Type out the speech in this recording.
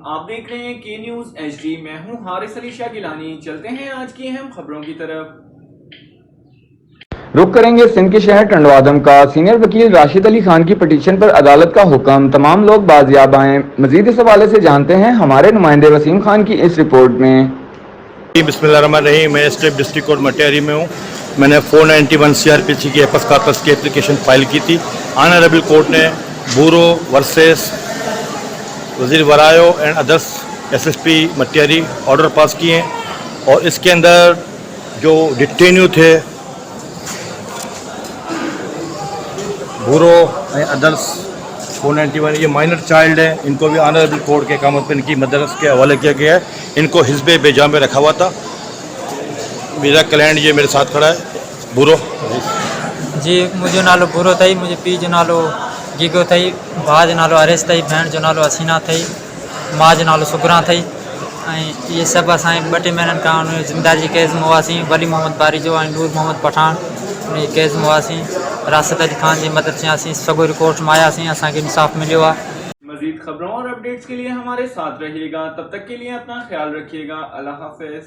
आप देख रहे हैं के न्यूज़ HD। मैं हूं हारिस अली शाह गिलानी। चलते हैं आज की अहम खबरों की तरफ। रुख करेंगे सिंध के शहर टंडवादम का। सीनियर वकील राशिद अली खान की पिटीशन पर अदालत का हुक्म, तमाम लोग बाजियाब आएं। मजीद इस हवाले से जानते हैं हमारे नुमाइंदे वसीम खान की इस रिपोर्ट में। बिस्मिल्लाहिर्रहमानिर्रहीम। मैं स्टेट डिस्ट्रिक्ट कोर्ट मटियारी में हूँ। मैंने 491 CRPC की एपस कार्पस की एप्लीकेशन फाइल की थी। ऑनरेबल कोर्ट ने बूरो वर्सेस वजीर वरायो and others SSP Matiari order pass किए हैं और इसके अंदर जो डिटेन्यू थे बूरो एंड अदर्स 491, ये माइनर चाइल्ड है, इनको भी ऑनरेबल कोर्ट के कामत पर इनकी मदरस के हवाले किया गया है। इनको हिस्बे बेजा में रखा हुआ था। मेरा क्लाइंट ये मेरे साथ खड़ा है, बूरो जी। मुझे नालो बुरो थई, मुझे पी जो नालो गिगो थई, भाउ जो नालो हरेश थई, भेण जो नालो हसीना थई, माँ जो नालो सुगरा थई। ये सब असां 2 महीननि खां ज़िंदा जी केस में हुआसीं। वली मोहम्मद बारिजो ऐं नूर मोहम्मद पठान उन केस में हुआसीं। राशिद अली खान जी मदद से असीं सगोरी कोर्ट में आयासीं, असांखे इंसाफ़ मिलियो आहे। मजीद खबरों और अपडेट्स के लिए हमारे साथ रहिएगा। तब तक के लिए अपना ख्याल रखिएगा। अल्लाह हाफिज।